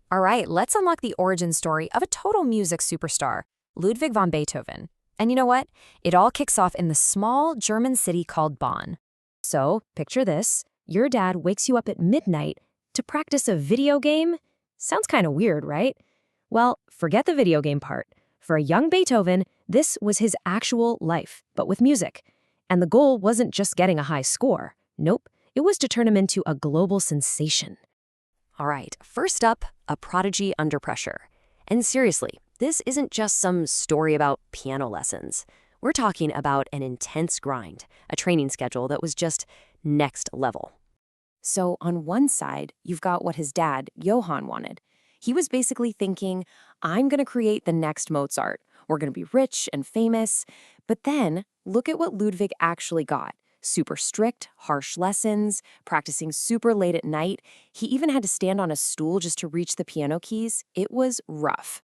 All right, let's unlock the origin story of a total music superstar, Ludwig van Beethoven. And you know what? It all kicks off in the small German city called Bonn. So, picture this. Your dad wakes you up at midnight to practice a video game? Sounds kind of weird, right? Well, forget the video game part. For a young Beethoven, this was his actual life, but with music. And the goal wasn't just getting a high score. Nope, it was to turn him into a global sensation. All right, first up, a prodigy under pressure. And seriously, this isn't just some story about piano lessons. We're talking about an intense grind, a training schedule that was just next level. So on one side, you've got what his dad, Johann, wanted. He was basically thinking, I'm going to create the next Mozart. We're going to be rich and famous. But then, look at what Ludwig actually got. Super strict, harsh lessons, practicing super late at night. He even had to stand on a stool just to reach the piano keys. It was rough.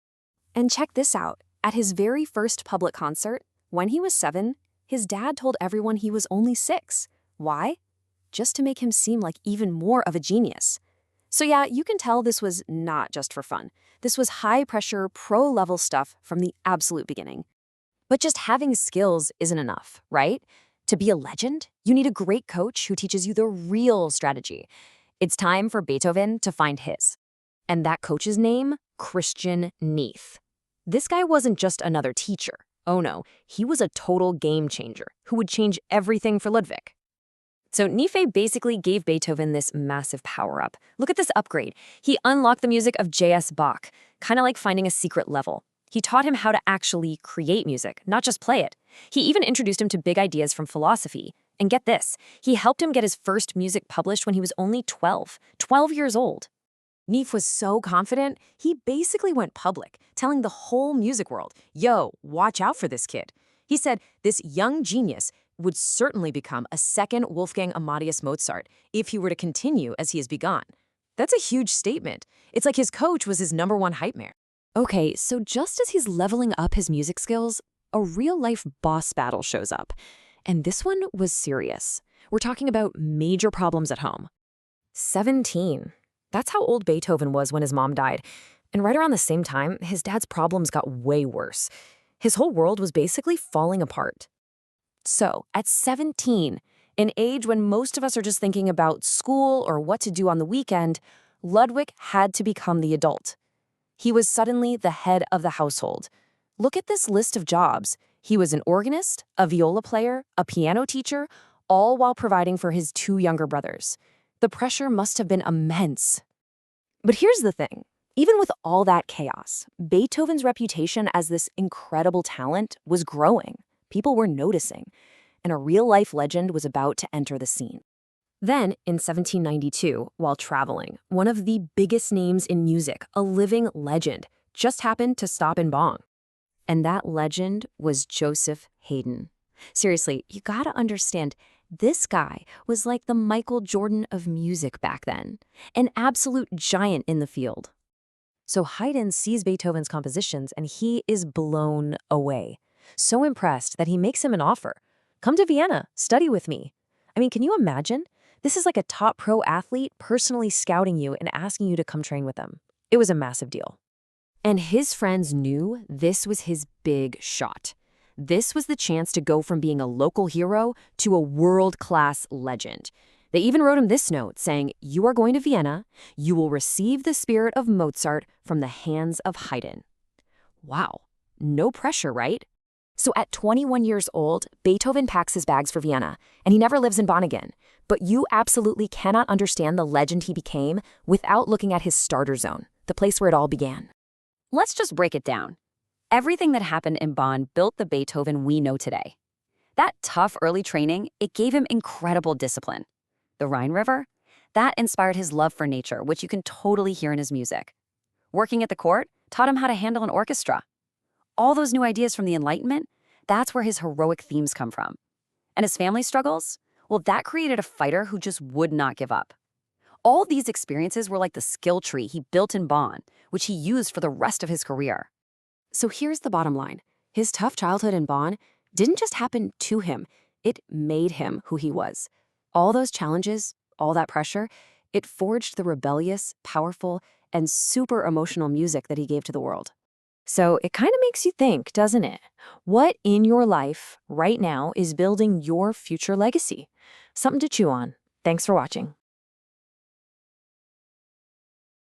And check this out. At his very first public concert, when he was 7, his dad told everyone he was only 6. Why? Just to make him seem like even more of a genius. So yeah, you can tell this was not just for fun. This was high-pressure, pro-level stuff from the absolute beginning. But just having skills isn't enough, right? To be a legend, you need a great coach who teaches you the real strategy. It's time for Beethoven to find his. And that coach's name? Christian Neith. This guy wasn't just another teacher. Oh no, he was a total game changer who would change everything for Ludwig. So Neith basically gave Beethoven this massive power-up. Look at this upgrade. He unlocked the music of J.S. Bach, kind of like finding a secret level. He taught him how to actually create music, not just play it. He even introduced him to big ideas from philosophy. And get this, he helped him get his first music published when he was only 12 years old. Neith was so confident, he basically went public, telling the whole music world, yo, watch out for this kid. He said this young genius would certainly become a second Wolfgang Amadeus Mozart if he were to continue as he has begun. That's a huge statement. It's like his coach was his #1 hype man. Okay, so just as he's leveling up his music skills, a real-life boss battle shows up. And this one was serious. We're talking about major problems at home. 17. That's how old Beethoven was when his mom died. And right around the same time, his dad's problems got way worse. His whole world was basically falling apart. So, at 17, an age when most of us are just thinking about school or what to do on the weekend, Ludwig had to become the adult. He was suddenly the head of the household. Look at this list of jobs. He was an organist, a viola player, a piano teacher, all while providing for his 2 younger brothers. The pressure must have been immense. But here's the thing. Even with all that chaos, Beethoven's reputation as this incredible talent was growing. People were noticing, and a real-life legend was about to enter the scene. Then, in 1792, while traveling, one of the biggest names in music, a living legend, just happened to stop in Bonn. And that legend was Joseph Haydn. Seriously, you gotta understand, this guy was like the Michael Jordan of music back then, an absolute giant in the field. So Haydn sees Beethoven's compositions and he is blown away. So impressed that he makes him an offer. Come to Vienna, study with me. I mean, can you imagine? This is like a top pro athlete personally scouting you and asking you to come train with them. It was a massive deal. And his friends knew this was his big shot. This was the chance to go from being a local hero to a world-class legend. They even wrote him this note saying, you are going to Vienna, you will receive the spirit of Mozart from the hands of Haydn. Wow, no pressure, right? So at 21 years old, Beethoven packs his bags for Vienna, and he never lives in Bonn again. But you absolutely cannot understand the legend he became without looking at his starter zone, the place where it all began. Let's just break it down. Everything that happened in Bonn built the Beethoven we know today. That tough early training, it gave him incredible discipline. The Rhine River, that inspired his love for nature, which you can totally hear in his music. Working at the court taught him how to handle an orchestra. All those new ideas from the Enlightenment, that's where his heroic themes come from. And his family struggles? Well, that created a fighter who just would not give up. All these experiences were like the skill tree he built in Bonn, which he used for the rest of his career. So here's the bottom line. His tough childhood in Bonn didn't just happen to him, it made him who he was. All those challenges, all that pressure, it forged the rebellious, powerful, and super emotional music that he gave to the world. So it kind of makes you think, doesn't it? What in your life right now is building your future legacy? Something to chew on. Thanks for watching.